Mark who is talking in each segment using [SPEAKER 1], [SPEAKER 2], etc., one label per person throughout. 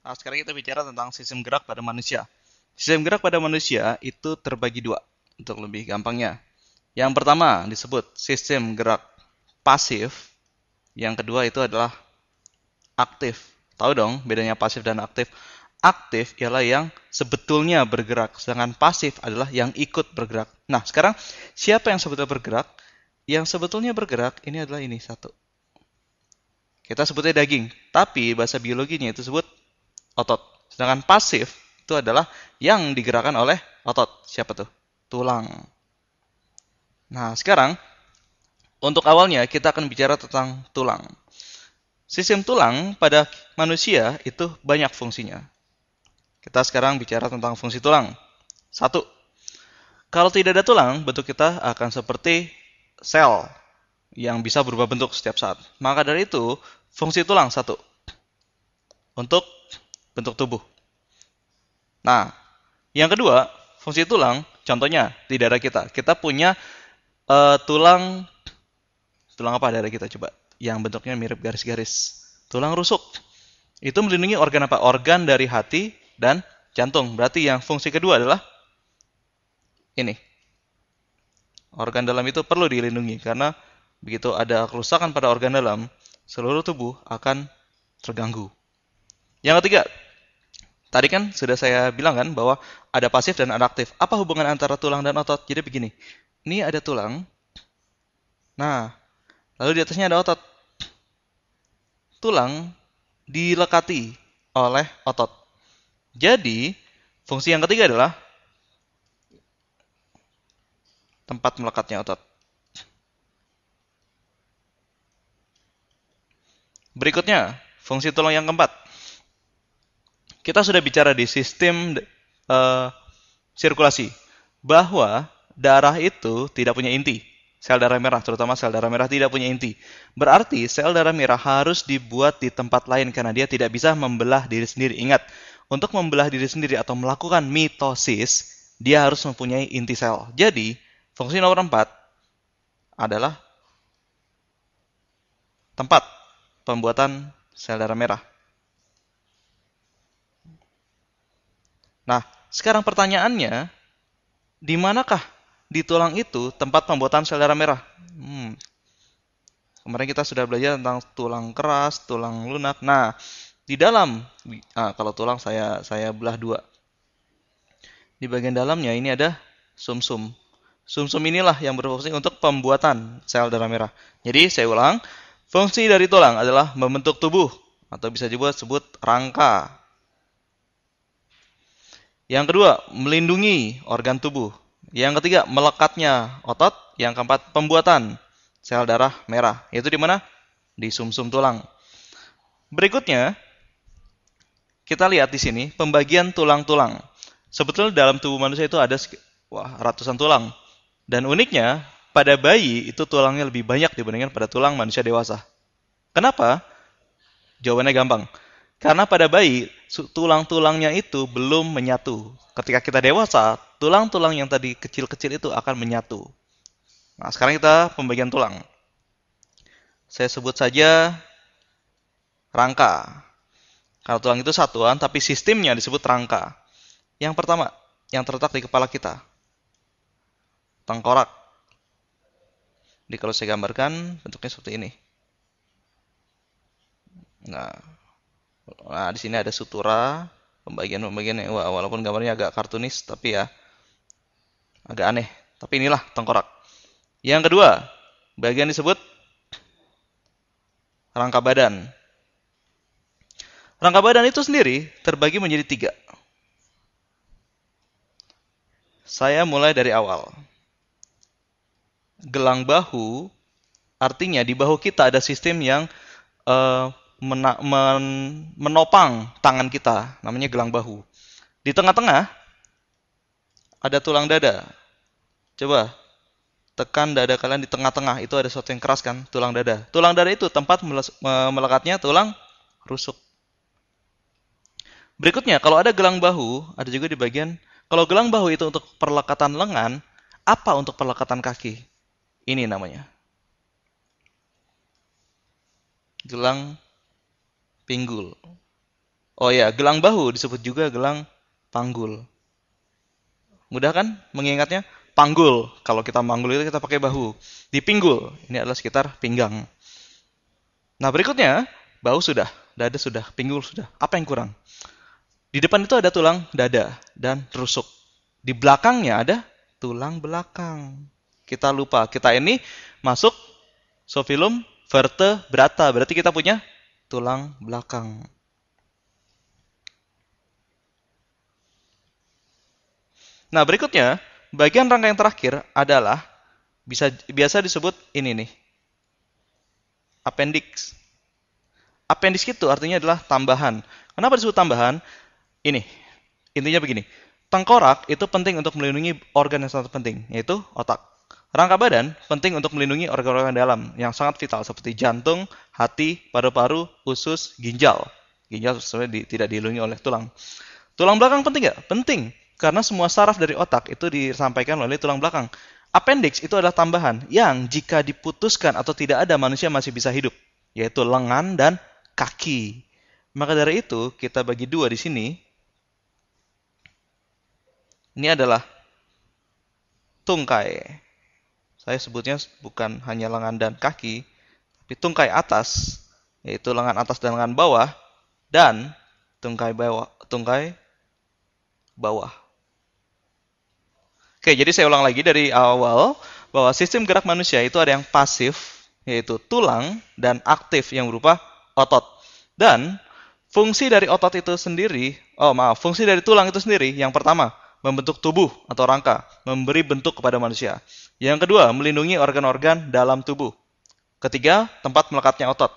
[SPEAKER 1] Nah, sekarang kita bicara tentang sistem gerak pada manusia. Sistem gerak pada manusia itu terbagi dua, untuk lebih gampangnya. Yang pertama disebut sistem gerak pasif, yang kedua itu adalah aktif. Tahu dong bedanya pasif dan aktif? Aktif ialah yang sebetulnya bergerak, sedangkan pasif adalah yang ikut bergerak. Nah, sekarang siapa yang sebetulnya bergerak? Yang sebetulnya bergerak ini adalah ini satu. Kita sebutnya daging, tapi bahasa biologinya itu sebut otot. Sedangkan pasif itu adalah yang digerakkan oleh otot. Siapa tuh? Tulang. Nah, sekarang untuk awalnya kita akan bicara tentang tulang. Sistem tulang pada manusia itu banyak fungsinya. Kita sekarang bicara tentang fungsi tulang. Satu, kalau tidak ada tulang, bentuk kita akan seperti sel yang bisa berubah bentuk setiap saat. Maka dari itu, fungsi tulang satu, untuk bentuk tubuh. Nah, yang kedua, fungsi tulang, contohnya di dada kita. Kita punya tulang, tulang apa dada kita coba? Yang bentuknya mirip garis-garis. Tulang rusuk. Itu melindungi organ apa? Organ dari hati dan jantung. Berarti yang fungsi kedua adalah ini. Organ dalam itu perlu dilindungi karena begitu ada kerusakan pada organ dalam, seluruh tubuh akan terganggu. Yang ketiga, tadi kan sudah saya bilang kan bahwa ada pasif dan ada aktif. Apa hubungan antara tulang dan otot? Jadi begini, ini ada tulang, nah lalu di atasnya ada otot. Tulang dilekati oleh otot. Jadi, fungsi yang ketiga adalah tempat melekatnya otot. Berikutnya, fungsi tulang yang keempat. Kita sudah bicara di sistem sirkulasi bahwa darah itu tidak punya inti. Sel darah merah, terutama sel darah merah tidak punya inti. Berarti sel darah merah harus dibuat di tempat lain karena dia tidak bisa membelah diri sendiri. Ingat, untuk membelah diri sendiri atau melakukan mitosis, dia harus mempunyai inti sel. Jadi, fungsi nomor 4 adalah tempat pembuatan sel darah merah. Nah, sekarang pertanyaannya, di manakah di tulang itu tempat pembuatan sel darah merah? Kemarin kita sudah belajar tentang tulang keras, tulang lunak. Nah, di dalam, kalau tulang saya belah dua. Di bagian dalamnya ini ada sumsum. Sumsum inilah yang berfungsi untuk pembuatan sel darah merah. Jadi saya ulang, fungsi dari tulang adalah membentuk tubuh atau bisa juga sebut rangka. Yang kedua, melindungi organ tubuh. Yang ketiga, melekatnya otot. Yang keempat, pembuatan sel darah merah. Yaitu di mana? Di sumsum tulang. Berikutnya, kita lihat di sini pembagian tulang-tulang. Sebetulnya dalam tubuh manusia itu ada ratusan tulang. Dan uniknya, pada bayi itu tulangnya lebih banyak dibandingkan pada tulang manusia dewasa. Kenapa? Jawabannya gampang. Karena pada bayi, tulang-tulangnya itu belum menyatu. Ketika kita dewasa, tulang-tulang yang tadi kecil-kecil itu akan menyatu. Nah, sekarang kita pembagian tulang. Saya sebut saja rangka. Kalau tulang itu satuan, tapi sistemnya disebut rangka. Yang pertama, yang terletak di kepala kita. Tengkorak. Jadi kalau saya gambarkan, bentuknya seperti ini. Nah, di sini ada sutura, pembagian-pembagian yang walaupun gambarnya agak kartunis, tapi ya agak aneh. Tapi inilah tengkorak. Yang kedua, bagian disebut rangka badan. Rangka badan itu sendiri terbagi menjadi tiga. Saya mulai dari awal. Gelang bahu, artinya di bahu kita ada sistem yang eh, menopang tangan kita, namanya gelang bahu. Di tengah-tengah ada tulang dada. Coba tekan dada kalian di tengah-tengah, itu ada sesuatu yang keras kan, tulang dada. Tulang dada itu tempat melekatnya tulang rusuk. Berikutnya, kalau ada gelang bahu, ada juga di bagian, kalau gelang bahu itu untuk perlekatan lengan, apa untuk perlekatan kaki? Ini namanya. Gelang pinggul. Oh ya, gelang bahu disebut juga gelang panggul. Mudah kan mengingatnya? Panggul. Kalau kita manggul itu kita pakai bahu. Dipinggul. Ini adalah sekitar pinggang. Nah, berikutnya, bahu sudah, dada sudah, pinggul sudah. Apa yang kurang? Di depan itu ada tulang dada dan rusuk. Di belakangnya ada tulang belakang. Kita lupa. Kita ini masuk sofilum vertebrata. Berarti kita punya tulang belakang. Nah, berikutnya, bagian rangka yang terakhir adalah biasa disebut ini nih, appendix. Appendix itu artinya adalah tambahan. Kenapa disebut tambahan? Ini, intinya begini. Tengkorak itu penting untuk melindungi organ yang sangat penting, yaitu otak. Rangka badan penting untuk melindungi organ-organ dalam yang sangat vital seperti jantung, hati, paru-paru, usus, ginjal. Ginjal sebenarnya tidak dilindungi oleh tulang. Tulang belakang penting nggak? Penting. Karena semua saraf dari otak itu disampaikan oleh tulang belakang. Appendix itu adalah tambahan yang jika diputuskan atau tidak ada manusia masih bisa hidup, yaitu lengan dan kaki. Maka dari itu kita bagi dua di sini. Ini adalah tungkai. Saya sebutnya bukan hanya lengan dan kaki, tapi tungkai atas, yaitu lengan atas dan lengan bawah, dan tungkai bawah. Oke, jadi saya ulang lagi dari awal bahwa sistem gerak manusia itu ada yang pasif, yaitu tulang, dan aktif yang berupa otot. Dan fungsi dari otot itu sendiri, fungsi dari tulang itu sendiri, yang pertama, membentuk tubuh atau rangka, memberi bentuk kepada manusia. Yang kedua, melindungi organ-organ dalam tubuh. Ketiga, tempat melekatnya otot.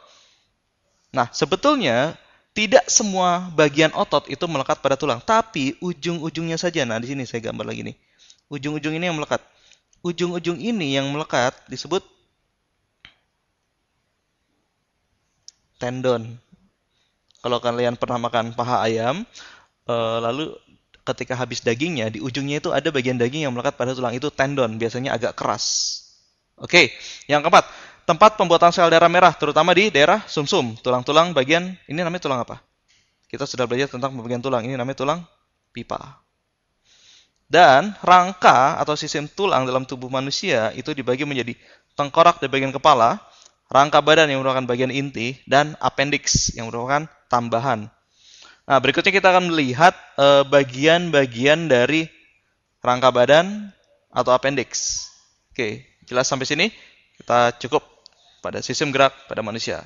[SPEAKER 1] Nah, sebetulnya tidak semua bagian otot itu melekat pada tulang, tapi ujung-ujungnya saja. Nah, di sini saya gambar lagi nih. Ujung-ujung ini yang melekat. Ujung-ujung ini yang melekat disebut tendon. Kalau kalian pernah makan paha ayam, lalu ketika habis dagingnya, di ujungnya itu ada bagian daging yang melekat pada tulang. Itu tendon, biasanya agak keras. Oke, yang keempat, tempat pembuatan sel darah merah, terutama di daerah sumsum. Tulang-tulang bagian, ini namanya tulang apa? Kita sudah belajar tentang bagian tulang, ini namanya tulang pipa. Dan rangka atau sistem tulang dalam tubuh manusia itu dibagi menjadi tengkorak di bagian kepala, rangka badan yang merupakan bagian inti, dan appendix yang merupakan tambahan. Nah, berikutnya kita akan melihat bagian-bagian dari rangka badan atau appendix. Oke, jelas sampai sini? Kita cukup pada sistem gerak pada manusia.